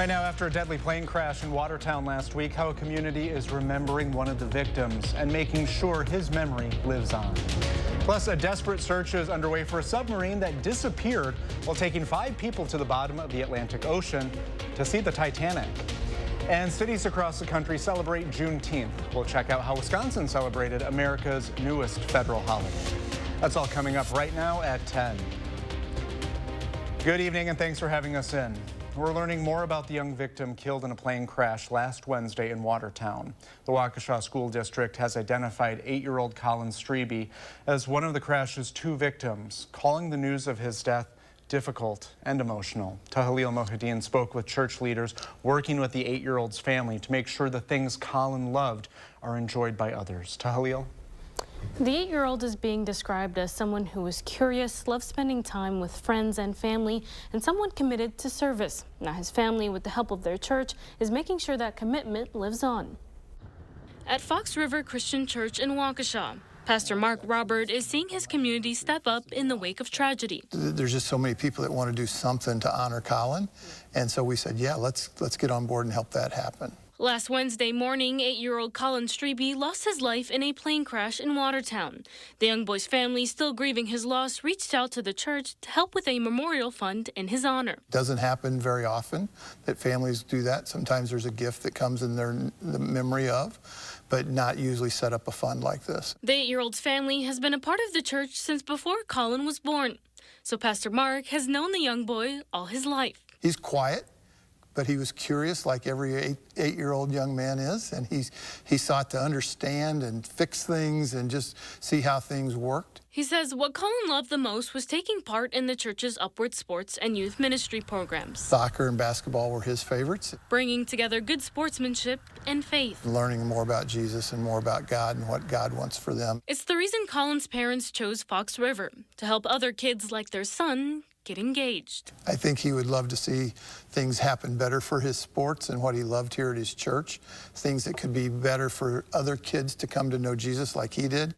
Right now, after a deadly plane crash in Watertown last week, how a community is remembering one of the victims and making sure his memory lives on. Plus, a desperate search is underway for a submarine that disappeared while taking 5 people to the bottom of the Atlantic Ocean to see the Titanic. And cities across the country celebrate Juneteenth. We'll check out how Wisconsin celebrated America's newest federal holiday. That's all coming up right now at 10. Good evening and thanks for having us in. We're learning more about the young victim killed in a plane crash last Wednesday in Watertown. The Waukesha School District has identified 8-year-old Colin Strebe as one of the crash's 2 victims, calling the news of his death difficult and emotional. Tahalil Mohideen spoke with church leaders working with the 8-year-old's family to make sure the things Colin loved are enjoyed by others. Tahalil? The 8-year-old is being described as someone who was curious, loved spending time with friends and family, and someone committed to service. Now his family, with the help of their church, is making sure that commitment lives on. At Fox River Christian Church in Waukesha, Pastor Mark Robert is seeing his community step up in the wake of tragedy. There's just so many people that want to do something to honor Colin, and so we said, yeah, let's get on board and help that happen. Last Wednesday morning, 8-year-old Colin Strebe lost his life in a plane crash in Watertown. The young boy's family, still grieving his loss, reached out to the church to help with a memorial fund in his honor. It doesn't happen very often that families do that. Sometimes there's a gift that comes in the memory of, but not usually set up a fund like this. The 8-year-old's family has been a part of the church since before Colin was born. So Pastor Mark has known the young boy all his life. He's quiet, but he was curious like every 8-year-old young man is, and he sought to understand and fix things and just see how things worked. He says what Colin loved the most was taking part in the church's upward sports and youth ministry programs. Soccer and basketball were his favorites. Bringing together good sportsmanship and faith. Learning more about Jesus and more about God and what God wants for them. It's the reason Colin's parents chose Fox River, to help other kids like their son get engaged. I think he would love to see things happen better for his sports and what he loved here at his church, things that could be better for other kids to come to know Jesus like he did.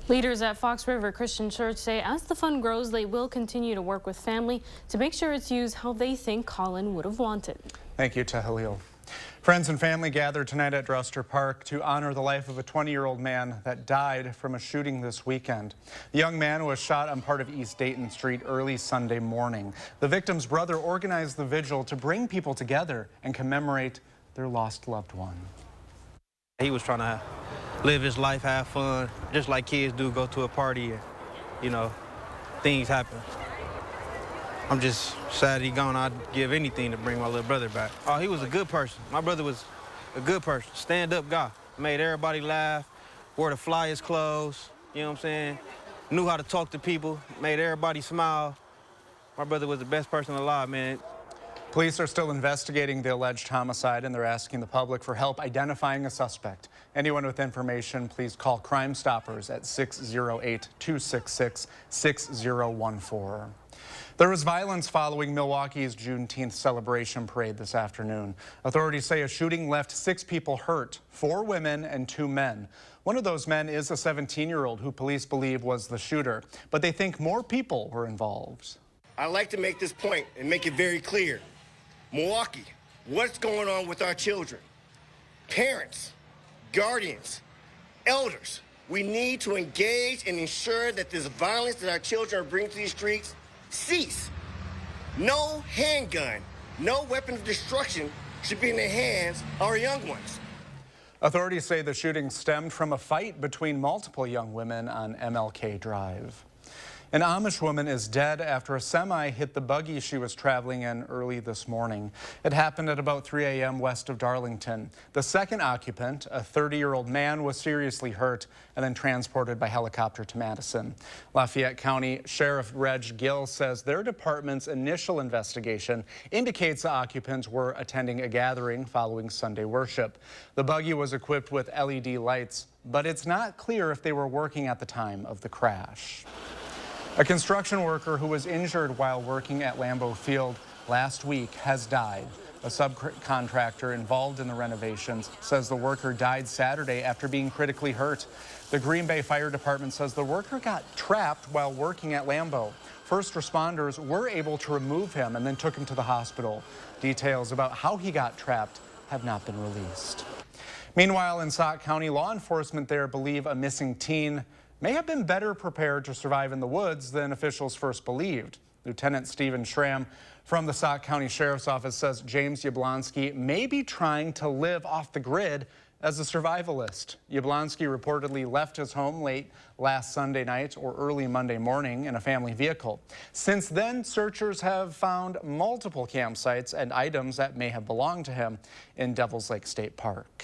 Leaders at Fox River Christian Church say as the fund grows, they will continue to work with family to make sure it's used how they think Colin would have wanted. Thank you, Tahalil. Friends and family gathered tonight at Druster Park to honor the life of a 20-year-old man that died from a shooting this weekend. The young man was shot on part of East Dayton Street early Sunday morning. The victim's brother organized the vigil to bring people together and commemorate their lost loved one. He was trying to live his life, have fun, just like kids do, go to a party and, you know, things happen. I'm just sad he gone. I'd give anything to bring my little brother back. Oh, he was a good person. My brother was a good person, stand-up guy. Made everybody laugh, wore the flyest clothes, you know what I'm saying? Knew how to talk to people, made everybody smile. My brother was the best person alive, man. Police are still investigating the alleged homicide, and they're asking the public for help identifying a suspect. Anyone with information, please call Crime Stoppers at 608-266-6014. There was violence following Milwaukee's Juneteenth celebration parade this afternoon. Authorities say a shooting left 6 people hurt, 4 women and 2 men. One of those men is a 17-year-old who police believe was the shooter, but they think more people were involved. I'd like to make this point and make it very clear. Milwaukee, what's going on with our children? Parents, guardians, elders, we need to engage and ensure that this violence that our children are bringing to these streets cease. No handgun, no weapon of destruction should be in the hands of our young ones. Authorities say the shooting stemmed from a fight between multiple young women on MLK Drive. An Amish woman is dead after a semi hit the buggy she was traveling in early this morning. It happened at about 3 a.m. west of Darlington. The second occupant, a 30-year-old man, was seriously hurt and then transported by helicopter to Madison. Lafayette County Sheriff Reg Gill says their department's initial investigation indicates the occupants were attending a gathering following Sunday worship. The buggy was equipped with LED lights, but it's not clear if they were working at the time of the crash. A construction worker who was injured while working at Lambeau Field last week has died. A subcontractor involved in the renovations says the worker died Saturday after being critically hurt. The Green Bay Fire Department says the worker got trapped while working at Lambeau. First responders were able to remove him and then took him to the hospital. Details about how he got trapped have not been released. Meanwhile, in Sauk County, law enforcement there believe a missing teen may have been better prepared to survive in the woods than officials first believed. Lieutenant Stephen Schramm from the Sauk County Sheriff's Office says James Yablonsky may be trying to live off the grid as a survivalist. Yablonsky reportedly left his home late last Sunday night or early Monday morning in a family vehicle. Since then, searchers have found multiple campsites and items that may have belonged to him in Devil's Lake State Park.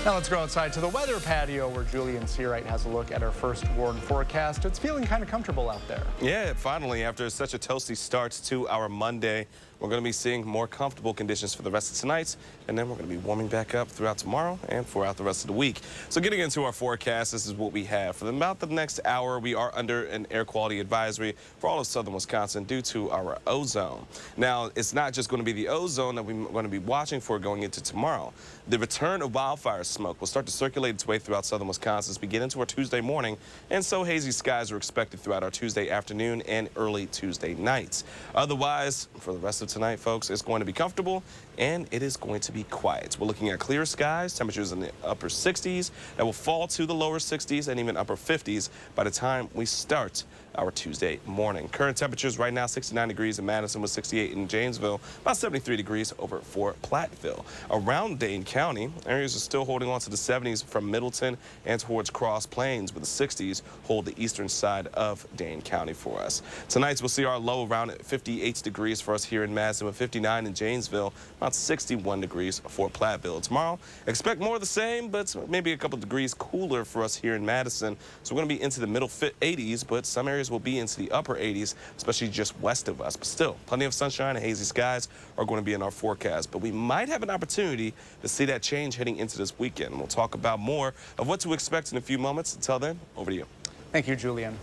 Now let's go outside to the weather patio where Julian Seawright has a look at our first warn forecast. It's feeling kind of comfortable out there. Yeah, finally, after such a toasty start to our Monday, we're going to be seeing more comfortable conditions for the rest of tonight, and then we're going to be warming back up throughout tomorrow and throughout the rest of the week. So getting into our forecast, this is what we have. For about the next hour, we are under an air quality advisory for all of southern Wisconsin due to our ozone. Now, it's not just going to be the ozone that we're going to be watching for going into tomorrow. The return of wildfire smoke will start to circulate its way throughout southern Wisconsin as we get into our Tuesday morning, and so hazy skies are expected throughout our Tuesday afternoon and early Tuesday nights. Otherwise, for the rest of tonight, folks, it's going to be comfortable and it is going to be quiet. We're looking at clear skies, temperatures in the upper 60s that will fall to the lower 60s and even upper 50s by the time we start our Tuesday morning. Current temperatures right now 69 degrees in Madison with 68 in Janesville, about 73 degrees over for Platteville. Around Dane County, areas are still holding on to the 70s from Middleton and towards Cross Plains, with the 60s hold the eastern side of Dane County for us. Tonight we'll see our low around 58 degrees for us here in Madison with 59 in Janesville, about 61 degrees for Platteville. Tomorrow, expect more of the same, but maybe a couple degrees cooler for us here in Madison. So we're going to be into the middle 80s, but some areas will be into the upper 80s, especially just west of us. But still, plenty of sunshine and hazy skies are going to be in our forecast. But we might have an opportunity to see that change heading into this weekend. We'll talk about more of what to expect in a few moments. Until then, over to you. Thank you, Julian.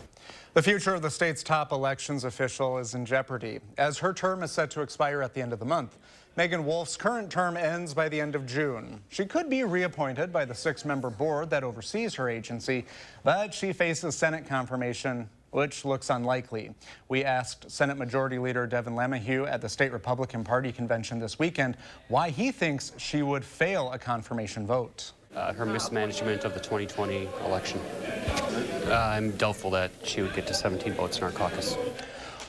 The future of the state's top elections official is in jeopardy, as her term is set to expire at the end of the month. Megan Wolf's current term ends by the end of June. She could be reappointed by the 6-member board that oversees her agency, but she faces Senate confirmation, which looks unlikely. We asked Senate Majority Leader Devin LeMahieu at the State Republican Party convention this weekend why he thinks she would fail a confirmation vote. Her mismanagement of the 2020 election. I'm doubtful that she would get to 17 votes in our caucus.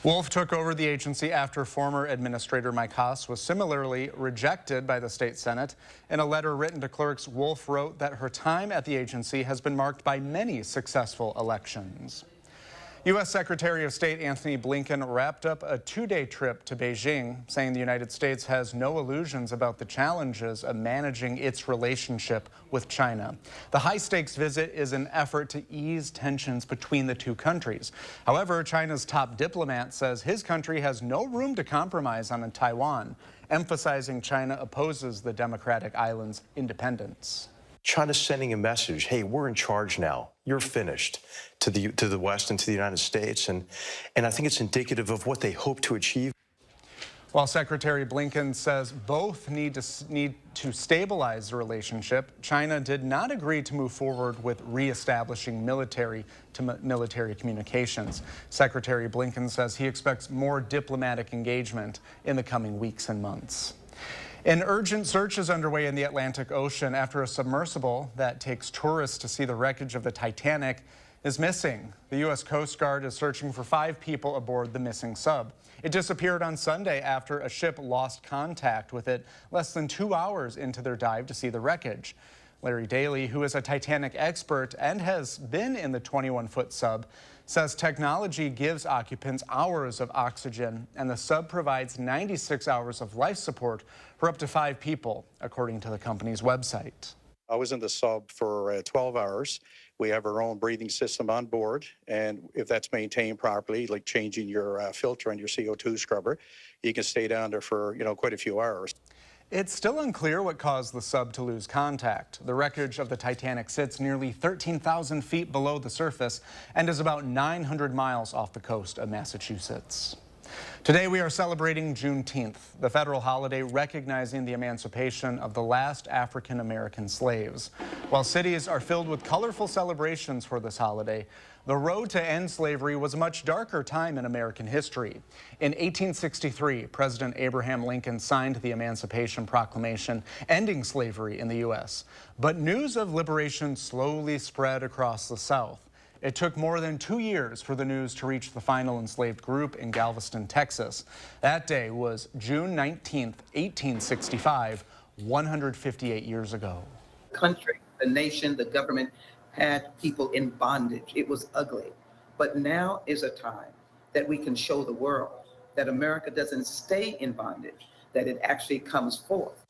Wolf took over the agency after former Administrator Mike Haas was similarly rejected by the state Senate. In a letter written to clerks, Wolf wrote that her time at the agency has been marked by many successful elections. U.S. Secretary of State Antony Blinken wrapped up a 2-day trip to Beijing, saying the United States has no illusions about the challenges of managing its relationship with China. The high-stakes visit is an effort to ease tensions between the two countries. However, China's top diplomat says his country has no room to compromise on Taiwan, emphasizing China opposes the democratic island's independence. China's sending a message, hey, we're in charge now. You're finished, to the West and to the United States. And I think it's indicative of what they hope to achieve. While Secretary Blinken says both need to stabilize the relationship, China did not agree to move forward with reestablishing military-to-military communications. Secretary Blinken says he expects more diplomatic engagement in the coming weeks and months. An urgent search is underway in the Atlantic Ocean after a submersible that takes tourists to see the wreckage of the Titanic is missing. The U.S. Coast Guard is searching for 5 people aboard the missing sub. It disappeared on Sunday after a ship lost contact with it less than 2 hours into their dive to see the wreckage. Larry Daly, who is a Titanic expert and has been in the 21-foot sub, says technology gives occupants hours of oxygen, and the sub provides 96 hours of life support for up to 5 people, according to the company's website. I was in the sub for 12 hours. We have our own breathing system on board, and if that's maintained properly, like changing your filter on your CO2 scrubber, you can stay down there for quite a few hours. It's still unclear what caused the sub to lose contact. The wreckage of the Titanic sits nearly 13,000 feet below the surface and is about 900 miles off the coast of Massachusetts. Today we are celebrating Juneteenth, the federal holiday recognizing the emancipation of the last African American slaves. While cities are filled with colorful celebrations for this holiday, the road to end slavery was a much darker time in American history. In 1863, President Abraham Lincoln signed the Emancipation Proclamation, ending slavery in the U.S. But news of liberation slowly spread across the South. It took more than 2 years for the news to reach the final enslaved group in Galveston, Texas. That day was June 19th, 1865, 158 years ago. The country, the nation, the government had people in bondage. It was ugly. But now is a time that we can show the world that America doesn't stay in bondage, that it actually comes forth.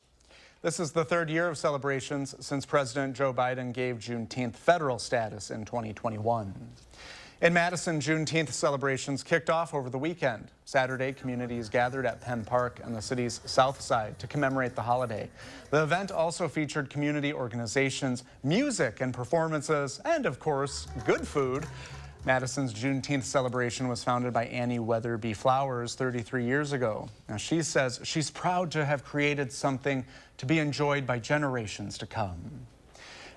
This is the third year of celebrations since President Joe Biden gave Juneteenth federal status in 2021. In Madison, Juneteenth celebrations kicked off over the weekend. Saturday, communities gathered at Penn Park on the city's south side to commemorate the holiday. The event also featured community organizations, music and performances, and of course, good food. Madison's Juneteenth celebration was founded by Annie Weatherby Flowers 33 years ago. Now, she says she's proud to have created something to be enjoyed by generations to come.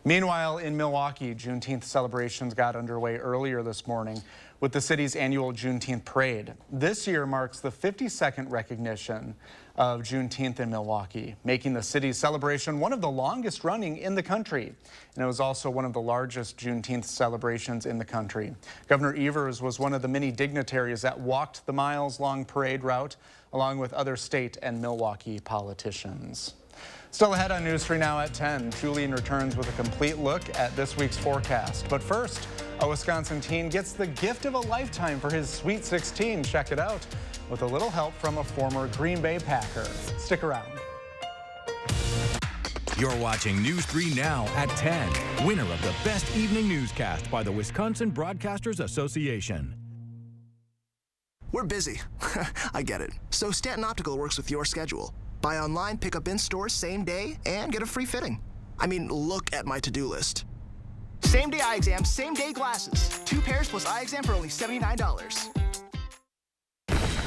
Meanwhile, in Milwaukee, Juneteenth celebrations got underway earlier this morning with the city's annual Juneteenth parade. This year marks the 52nd recognition of Juneteenth in Milwaukee, making the city's celebration one of the longest running in the country. And it was also one of the largest Juneteenth celebrations in the country. Governor Evers was one of the many dignitaries that walked the miles-long parade route, along with other state and Milwaukee politicians. Still ahead on News 3 Now at 10, Julian returns with a complete look at this week's forecast. But first, a Wisconsin teen gets the gift of a lifetime for his Sweet 16. Check it out with a little help from a former Green Bay Packer. Stick around. You're watching News 3 Now at 10, winner of the Best Evening Newscast by the Wisconsin Broadcasters Association. We're busy. I get it. So Stanton Optical works with your schedule. Buy online, pick up in store same day, and get a free fitting. I mean, look at my to-do list. Same day eye exam, same day glasses. 2 pairs plus eye exam for only $79.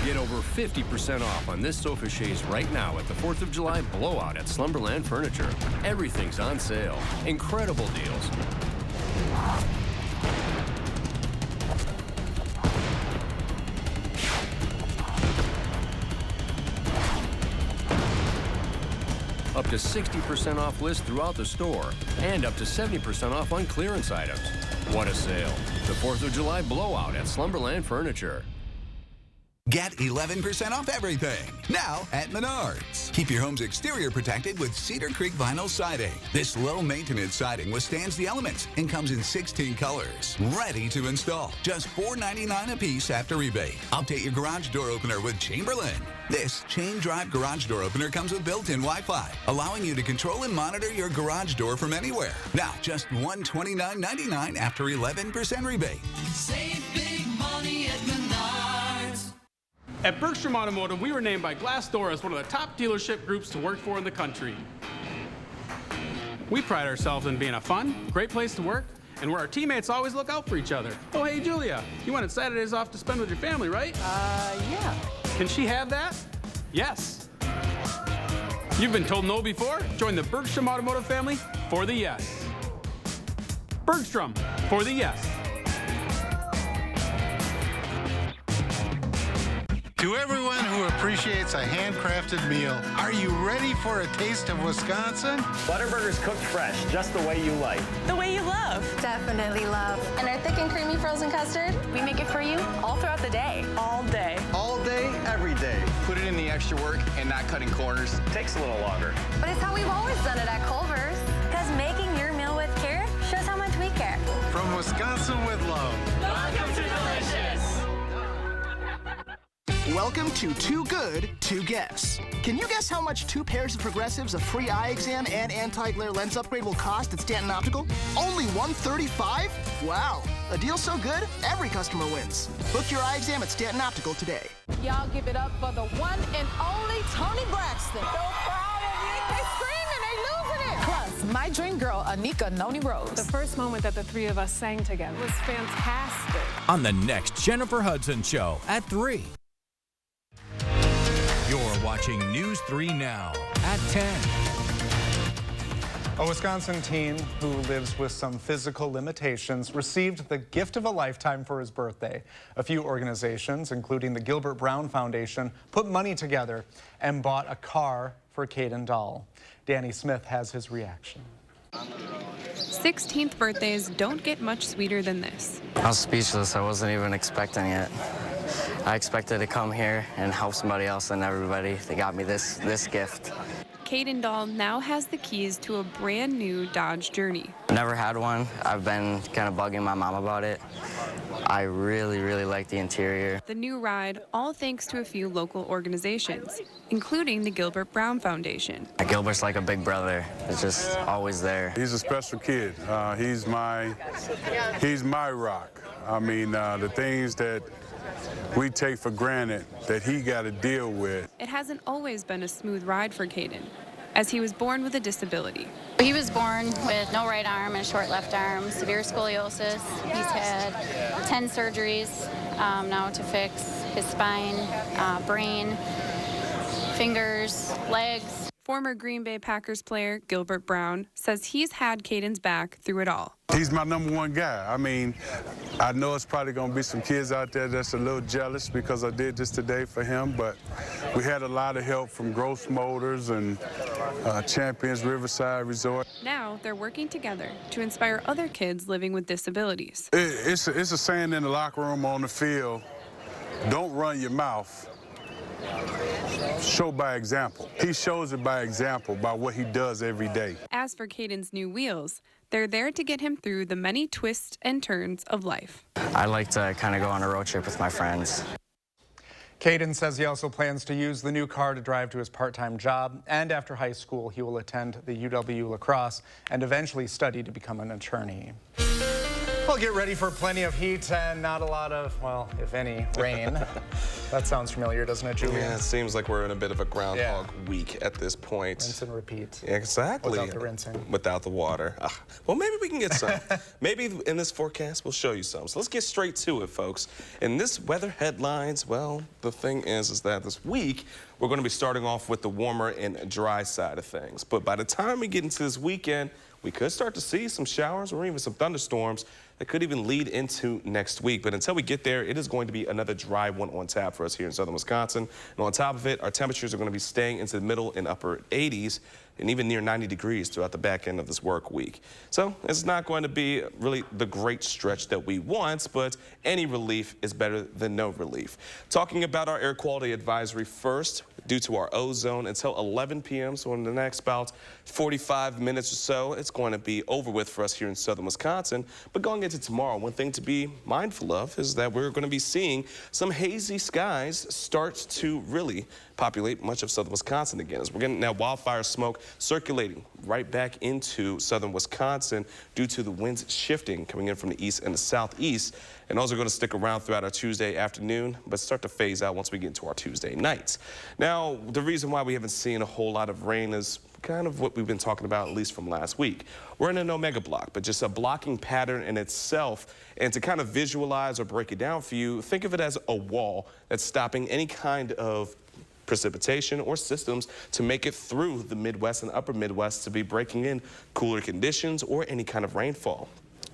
Get over 50% off on this sofa chaise right now at the 4th of July blowout at Slumberland Furniture. Everything's on sale. Incredible deals. Up to 60% off list throughout the store, and up to 70% off on clearance items. What a sale. The 4th of July blowout at Slumberland Furniture. Get 11% off everything now at Menards. Keep your home's exterior protected with Cedar Creek vinyl siding. This low-maintenance siding withstands the elements and comes in 16 colors. Ready to install. Just $4.99 a piece after rebate. Update your garage door opener with Chamberlain. This chain drive garage door opener comes with built-in Wi-Fi, allowing you to control and monitor your garage door from anywhere. Now, just $129.99 after 11% rebate. Save big money at Menards. At Bergstrom Automotive, we were named by Glassdoor as one of the top dealership groups to work for in the country. We pride ourselves in being a fun, great place to work, and where our teammates always look out for each other. Oh, hey, Julia, you wanted Saturdays off to spend with your family, right? Yeah. Can she have that? Yes. You've been told no before? Join the Bergstrom Automotive family for the yes. Bergstrom for the yes. To everyone who appreciates a handcrafted meal, are you ready for a taste of Wisconsin? Butterburger's cooked fresh, just the way you like. The way you love. Definitely love. And our thick and creamy frozen custard, we make it for you all throughout the day. All day. All day, every day. Put it in the extra work and not cutting corners. Takes a little longer. But it's how we've always done it at Culver's. Because making your meal with care shows how much we care. From Wisconsin with love. Welcome to Delicious. Welcome to Too Good to Guess. Can you guess how much 2 pairs of Progressives, a free eye exam, and anti-glare lens upgrade will cost at Stanton Optical? Only $135? Wow, a deal so good, every customer wins. Book your eye exam at Stanton Optical today. Y'all give it up for the one and only Toni Braxton. So proud of you. They screaming, they losing it. Plus, my dream girl, Anika Noni Rose. The first moment that the 3 of us sang together was fantastic. On the next Jennifer Hudson Show at 3. You're watching News 3 Now at 10. A Wisconsin teen who lives with some physical limitations received the gift of a lifetime for his birthday. A few organizations, including the Gilbert Brown Foundation, put money together and bought a car for Caden Dahl. Danny Smith has his reaction. 16th birthdays don't get much sweeter than this. I was speechless. I wasn't even expecting it. I expected to come here and help somebody else, and everybody, they got me this gift. Caden Dahl now has the keys to a brand new Dodge Journey. Never had one. I've been kind of bugging my mom about it. I really, really like the interior. The new ride, all thanks to a few local organizations, including the Gilbert Brown Foundation. Gilbert's like a big brother. It's just always there. He's a special kid. He's my rock. I mean, the things that we take for granted that he got to deal with. It hasn't always been a smooth ride for Caden, as he was born with a disability. He was born with no right arm and a short left arm, severe scoliosis. He's had 10 surgeries now to fix his spine, brain, fingers, legs. Former Green Bay Packers player Gilbert Brown says he's had Caden's back through it all. He's my #1 guy. I mean, I know it's probably going to be some kids out there that's a little jealous because I did this today for him, but we had a lot of help from Gross Motors and Champions Riverside Resort. Now they're working together to inspire other kids living with disabilities. It's a saying in the locker room, on the field, don't run your mouth. Show by example. He shows it by example, by what he does every day. As for Caden's new wheels, they're there to get him through the many twists and turns of life. I like to kind of go on a road trip with my friends. Caden says he also plans to use the new car to drive to his part-time job, and after high school, he will attend the UW lacrosse and eventually study to become an attorney. Well, get ready for plenty of heat and not a lot of, well, if any, rain. That sounds familiar, doesn't it, Julian? Yeah, it seems like we're in a bit of a groundhog week at this point. Rinse and repeat. Yeah, exactly. Without the rinsing. Without the water. Well, maybe we can get some. Maybe in this forecast, we'll show you some. So let's get straight to it, folks. In this weather headlines, well, the thing is that this week, we're going to be starting off with the warmer and dry side of things. But by the time we get into this weekend, we could start to see some showers or even some thunderstorms that could even lead into next week. But until we get there, it is going to be another dry one on tap for us here in southern Wisconsin. And on top of it, our temperatures are going to be staying into the middle and upper 80s and even near 90 degrees throughout the back end of this work week. So it's not going to be really the great stretch that we want, but any relief is better than no relief. Talking about our air quality advisory first, due to our ozone until 11 p.m. So in the next about 45 minutes or so, it's going to be over with for us here in southern Wisconsin. But going into tomorrow, one thing to be mindful of is that we're going to be seeing some hazy skies start to really populate much of southern Wisconsin again, as we're getting that wildfire smoke circulating right back into southern Wisconsin due to the winds shifting coming in from the east and the southeast. And those are going to stick around throughout our Tuesday afternoon, but start to phase out once we get into our Tuesday nights. Now, the reason why we haven't seen a whole lot of rain is kind of what we've been talking about, at least from last week. We're in an omega block, but just a blocking pattern in itself. And to kind of visualize or break it down for you, think of it as a wall that's stopping any kind of precipitation or systems to make it through the Midwest and upper Midwest to be breaking in cooler conditions or any kind of rainfall.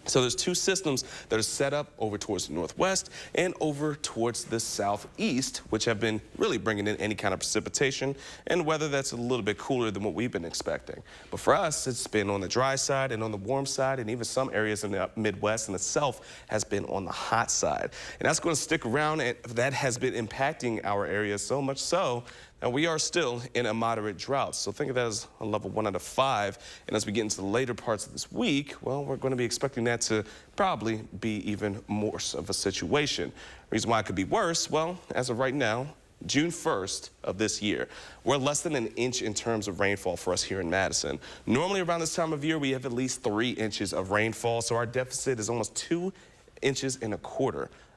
So there's two systems that are set up over towards the northwest and over towards the southeast, which have been really bringing in any kind of precipitation and weather that's a little bit cooler than what we've been expecting. But for us, it's been on the dry side and on the warm side, and even some areas in the Midwest in itself has been on the hot side. And that's going to stick around, and that has been impacting our areas so much so and we are still in a moderate drought. So think of that as a level 1 out of 5. And as we get into the later parts of this week, well, we're going to be expecting that to probably be even more of a situation. Reason why it could be worse, well, as of right now, June 1st of this year, we're less than an inch in terms of rainfall for us here in Madison. Normally around this time of year, we have at least 3 inches of rainfall. So our deficit is almost 2.25 inches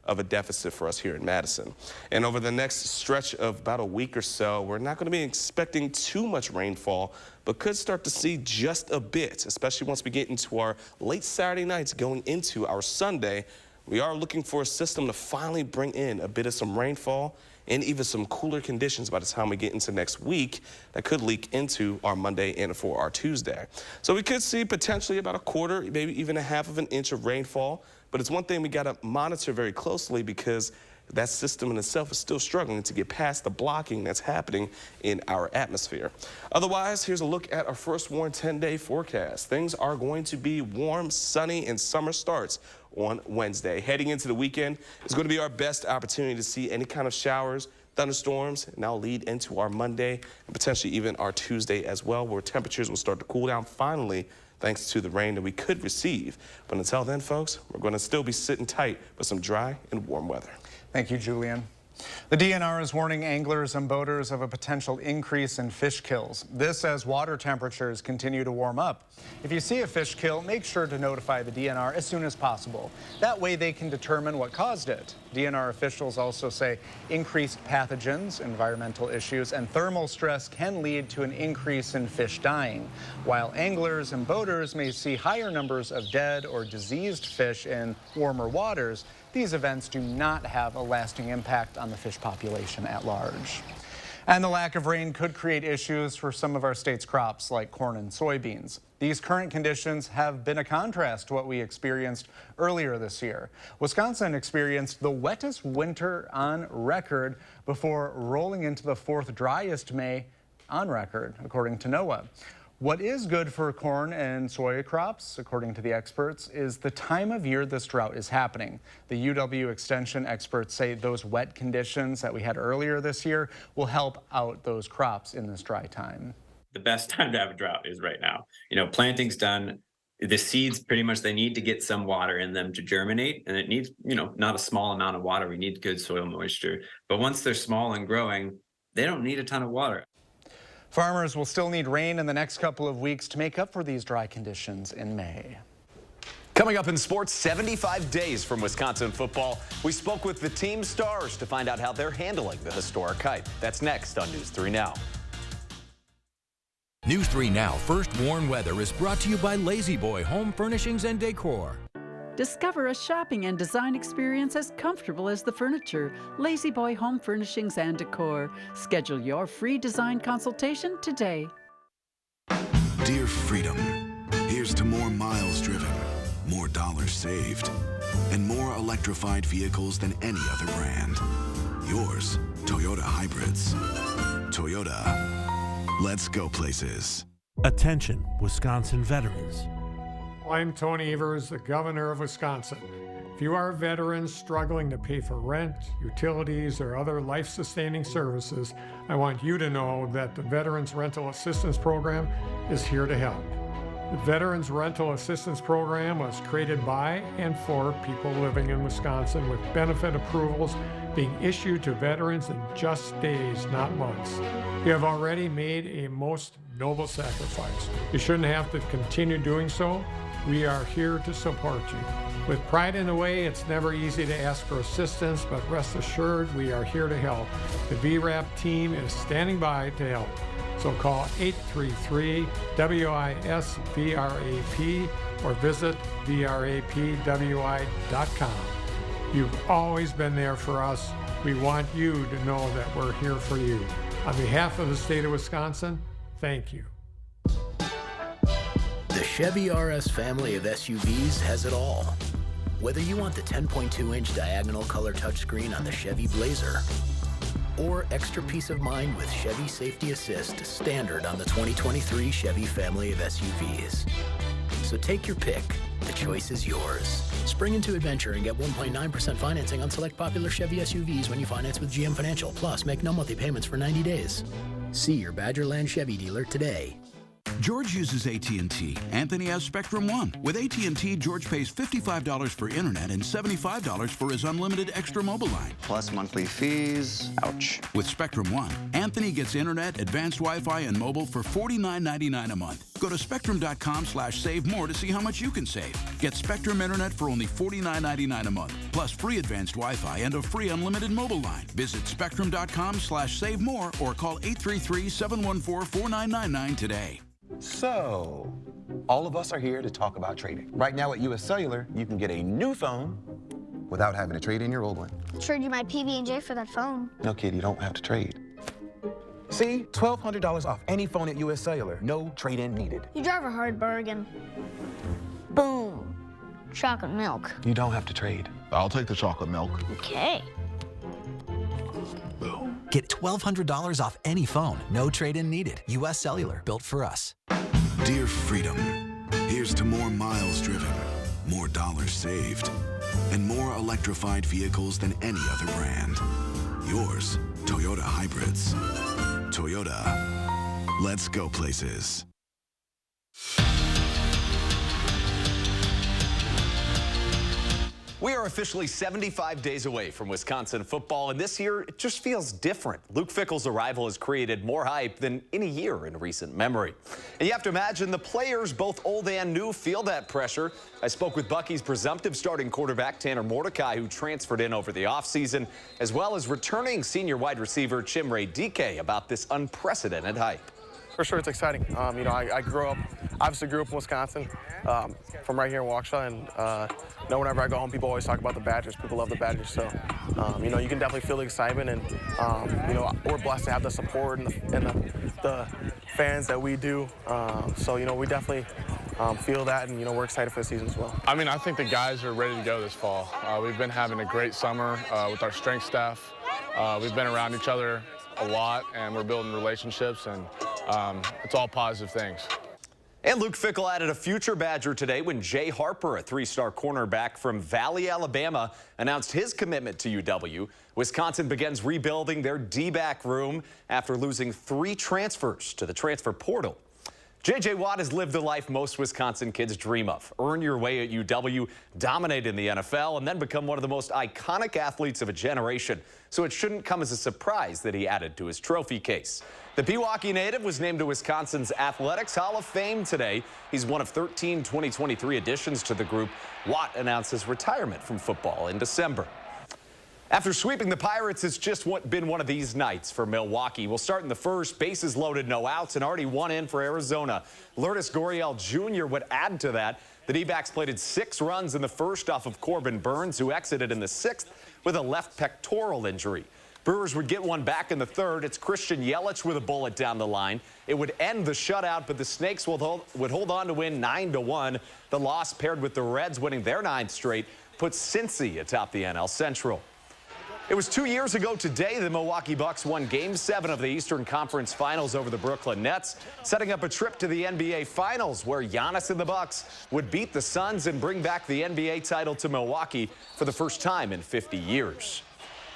of a deficit for us here in Madison. And over the next stretch of about a week or so, we're not going to be expecting too much rainfall, but could start to see just a bit, especially once we get into our late Saturday nights going into our Sunday. We are looking for a system to finally bring in a bit of some rainfall and even some cooler conditions by the time we get into next week that could leak into our Monday and for our Tuesday. So we could see potentially about a quarter, maybe even a half of an inch of rainfall. But it's one thing we got to monitor very closely because that system in itself is still struggling to get past the blocking that's happening in our atmosphere. Otherwise, here's a look at our first warned 10-day forecast. Things are going to be warm, sunny, and summer starts on Wednesday. Heading into the weekend is going to be our best opportunity to see any kind of showers, thunderstorms, and now lead into our Monday and potentially even our Tuesday as well, where temperatures will start to cool down finally, thanks to the rain that we could receive. But until then, folks, we're going to still be sitting tight with some dry and warm weather. Thank you, Julian. The DNR is warning anglers and boaters of a potential increase in fish kills. This as water temperatures continue to warm up. If you see a fish kill, make sure to notify the DNR as soon as possible. That way they can determine what caused it. DNR officials also say increased pathogens, environmental issues, and thermal stress can lead to an increase in fish dying. While anglers and boaters may see higher numbers of dead or diseased fish in warmer waters, these events do not have a lasting impact on the fish population at large. And the lack of rain could create issues for some of our state's crops like corn and soybeans. These current conditions have been a contrast to what we experienced earlier this year. Wisconsin experienced the wettest winter on record before rolling into the fourth driest May on record, according to NOAA. What is good for corn and soy crops, according to the experts, is the time of year this drought is happening. The UW Extension experts say those wet conditions that we had earlier this year will help out those crops in this dry time. The best time to have a drought is right now. You know, planting's done. The seeds, pretty much, they need to get some water in them to germinate, and it needs, you know, not a small amount of water. We need good soil moisture. But once they're small and growing, they don't need a ton of water. Farmers will still need rain in the next couple of weeks to make up for these dry conditions in May. Coming up in sports, 75 days from Wisconsin football. We spoke with the team stars to find out how they're handling the historic hike. That's next on News 3 Now. News 3 Now First Warn Weather is brought to you by Lazy Boy Home Furnishings and Decor. Discover a shopping and design experience as comfortable as the furniture. Lazy Boy Home Furnishings and Decor. Schedule your free design consultation today. Dear Freedom, here's to more miles driven, more dollars saved, and more electrified vehicles than any other brand. Yours, Toyota Hybrids. Toyota, let's go places. Attention, Wisconsin veterans. I'm Tony Evers, the governor of Wisconsin. If you are a veteran struggling to pay for rent, utilities, or other life-sustaining services, I want you to know that the Veterans Rental Assistance Program is here to help. The Veterans Rental Assistance Program was created by and for people living in Wisconsin, with benefit approvals being issued to veterans in just days, not months. You have already made a most noble sacrifice. You shouldn't have to continue doing so. We are here to support you. With pride in the way, it's never easy to ask for assistance, but rest assured we are here to help. The VRAP team is standing by to help. So call 833-WISC-VRAP or visit VRAPWI.com. You've always been there for us. We want you to know that we're here for you. On behalf of the state of Wisconsin, thank you. The Chevy RS family of SUVs has it all. Whether you want the 10.2-inch diagonal color touchscreen on the Chevy Blazer, or extra peace of mind with Chevy Safety Assist standard on the 2023 Chevy family of SUVs. So take your pick. The choice is yours. Spring into adventure and get 1.9% financing on select popular Chevy SUVs when you finance with GM Financial. Plus, make no monthly payments for 90 days. See your Badgerland Chevy dealer today. George uses AT&T. Anthony has Spectrum One. With AT&T, George pays $55 for internet and $75 for his unlimited extra mobile line. Plus monthly fees. Ouch. With Spectrum One, Anthony gets internet, advanced Wi-Fi, and mobile for $49.99 a month. Go to spectrum.com/save more to see how much you can save. Get Spectrum internet for only $49.99 a month, plus free advanced Wi-Fi and a free unlimited mobile line. Visit spectrum.com/save more or call 833-714-4999 today. So, all of us are here to talk about trading. Right now at US Cellular, you can get a new phone without having to trade in your old one. Trade you my PB&J for that phone. No, kid, you don't have to trade. See? $1,200 off any phone at U.S. Cellular. No trade-in needed. You drive a hard bargain. Boom. Chocolate milk. You don't have to trade. I'll take the chocolate milk. Okay. Get $1,200 off any phone. No trade-in needed. U.S. Cellular, built for us. Dear Freedom, here's to more miles driven, more dollars saved, and more electrified vehicles than any other brand. Yours, Toyota Hybrids. Toyota, let's go places. We are officially 75 days away from Wisconsin football, and this year it just feels different. Luke Fickell's arrival has created more hype than any year in recent memory. And you have to imagine the players, both old and new, feel that pressure. I spoke with Bucky's presumptive starting quarterback, Tanner Mordecai, who transferred in over the offseason, as well as returning senior wide receiver Chimray Dike about this unprecedented hype. For sure, it's exciting. You know, I obviously grew up in Wisconsin, from right here in Waukesha, and you know, whenever I go home, people always talk about the Badgers. People love the Badgers, so you know, you can definitely feel the excitement, and you know, we're blessed to have the support and the fans that we do. So you know, we definitely feel that, and you know, we're excited for the season as well. I mean, I think the guys are ready to go this fall. We've been having a great summer with our strength staff. We've been around each other a lot, and we're building relationships, and it's all positive things. And Luke Fickell added a future Badger today when Jay Harper, a three-star cornerback from Valley, Alabama, announced his commitment to UW. Wisconsin begins rebuilding their D-back room after losing 3 transfers to the transfer portal. J.J. Watt has lived the life most Wisconsin kids dream of. Earn your way at UW, dominate in the NFL, and then become one of the most iconic athletes of a generation. So it shouldn't come as a surprise that he added to his trophy case. The Pewaukee native was named to Wisconsin's Athletics Hall of Fame today. He's one of 13 2023 additions to the group. Watt announced his retirement from football in December. After sweeping the Pirates, it's just been one of these nights for Milwaukee. We'll start in the first. Bases loaded, no outs, and already one in for Arizona. Lourdes Gurriel Jr. would add to that. The D-backs plated 6 runs in the first off of Corbin Burns, who exited in the 6th with a left pectoral injury. Brewers would get one back in the 3rd. It's Christian Yelich with a bullet down the line. It would end the shutout, but the Snakes would hold on to win 9-1. The loss, paired with the Reds winning their 9th straight, puts Cincy atop the NL Central. It was 2 years ago today the Milwaukee Bucks won Game 7 of the Eastern Conference Finals over the Brooklyn Nets, setting up a trip to the NBA Finals where Giannis and the Bucks would beat the Suns and bring back the NBA title to Milwaukee for the first time in 50 years.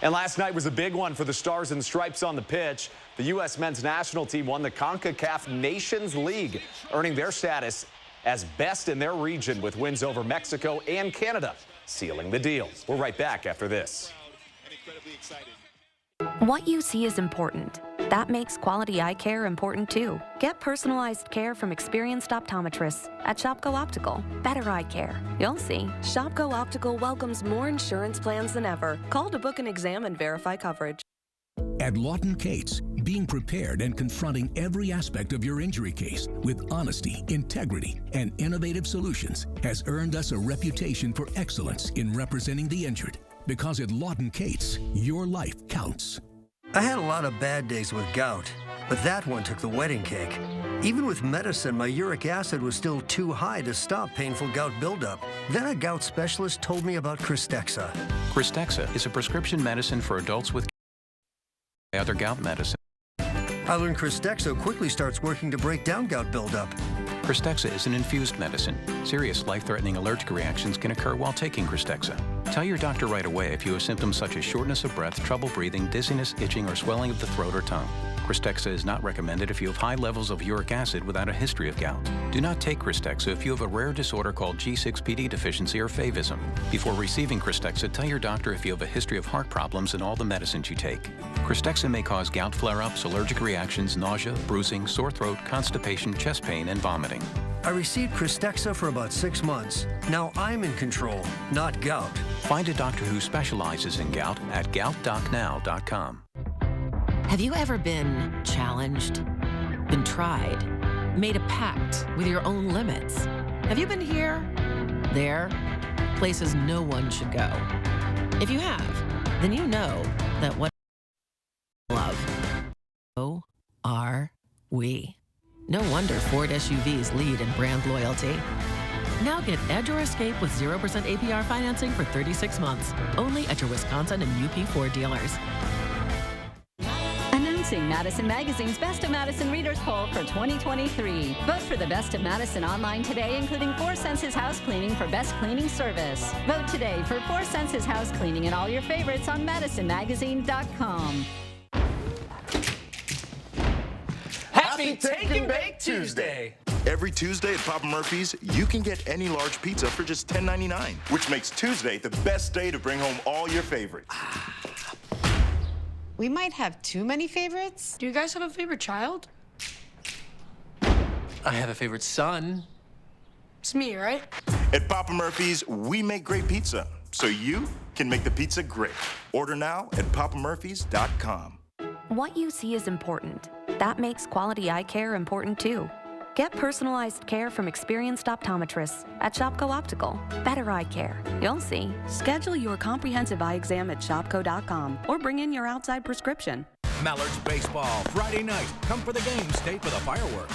And last night was a big one for the Stars and Stripes on the pitch. The U.S. men's national team won the CONCACAF Nations League, earning their status as best in their region with wins over Mexico and Canada, sealing the deal. We're right back after this. What you see is important. That makes quality eye care important too. Get personalized care from experienced optometrists at Shopko Optical. Better eye care. You'll see. Shopko Optical welcomes more insurance plans than ever. Call to book an exam and verify coverage. At Lawton Cates, being prepared and confronting every aspect of your injury case with honesty, integrity, and innovative solutions has earned us a reputation for excellence in representing the injured. Because at Lawton Cates, your life counts. I had a lot of bad days with gout, but that one took the wedding cake. Even with medicine, my uric acid was still too high to stop painful gout buildup. Then a gout specialist told me about Cristexa. Cristexa is a prescription medicine for adults with other gout medicine. I learned Cristexa quickly starts working to break down gout buildup. Cristexa is an infused medicine. Serious life-threatening allergic reactions can occur while taking Cristexa. Tell your doctor right away if you have symptoms such as shortness of breath, trouble breathing, dizziness, itching, or swelling of the throat or tongue. Cristexa is not recommended if you have high levels of uric acid without a history of gout. Do not take Cristexa if you have a rare disorder called G6PD deficiency or favism. Before receiving Cristexa, tell your doctor if you have a history of heart problems and all the medicines you take. Cristexa may cause gout flare-ups, allergic reactions, nausea, bruising, sore throat, constipation, chest pain, and vomiting. I received Cristexa for about 6 months. Now I'm in control, not gout. Find a doctor who specializes in gout at goutdocnow.com. Have you ever been challenged, been tried, made a pact with your own limits? Have you been here, there, places no one should go? If you have, then you know that what love. So are we. No wonder Ford SUVs lead in brand loyalty. Now get Edge or Escape with 0% APR financing for 36 months. Only at your Wisconsin and UP Ford dealers. Announcing Madison Magazine's Best of Madison Readers Poll for 2023. Vote for the Best of Madison online today, including 4 Senses House Cleaning for Best Cleaning Service. Vote today for 4 Senses House Cleaning and all your favorites on MadisonMagazine.com. Happy Take and Bake Tuesday! Every Tuesday at Papa Murphy's, you can get any large pizza for just $10.99, which makes Tuesday the best day to bring home all your favorites. We might have too many favorites. Do you guys have a favorite child? I have a favorite son. It's me, right? At Papa Murphy's, we make great pizza, so you can make the pizza great. Order now at papamurphys.com. What you see is important. That makes quality eye care important too. Get personalized care from experienced optometrists at Shopko Optical. Better eye care. You'll see. Schedule your comprehensive eye exam at shopko.com or bring in your outside prescription. Mallards baseball, Friday night. Come for the game, stay for the fireworks.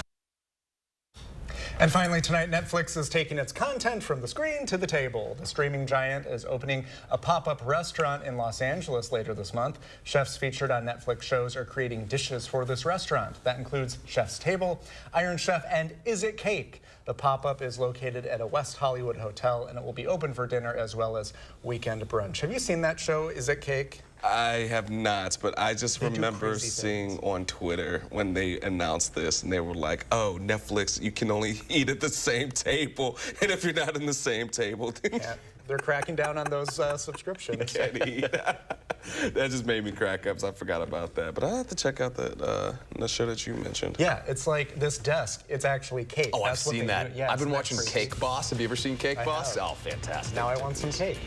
And finally tonight, Netflix is taking its content from the screen to the table. The streaming giant is opening a pop-up restaurant in Los Angeles later this month. Chefs featured on Netflix shows are creating dishes for this restaurant. That includes Chef's Table, Iron Chef, and Is It Cake? The pop-up is located at a West Hollywood hotel, and it will be open for dinner as well as weekend brunch. Have you seen that show, Is It Cake? I have not, but I just remember seeing on Twitter when they announced this, and they were like, oh, Netflix, you can only eat at the same table, and if you're not in the same table, then yeah, they're cracking down on those subscriptions. You can't eat. That just made me crack up, so I forgot about that. But I have to check out that the show that you mentioned. Yeah, it's like this desk, it's actually cake. Oh, That's I've seen that. Yeah, I've been watching Cake Boss. Have you ever seen Cake Boss? Have. Oh, fantastic. Now I want some cake.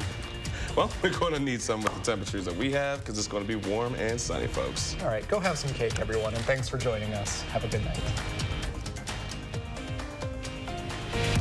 Well, we're going to need some with the temperatures that we have because it's going to be warm and sunny, folks. All right, go have some cake, everyone, and thanks for joining us. Have a good night.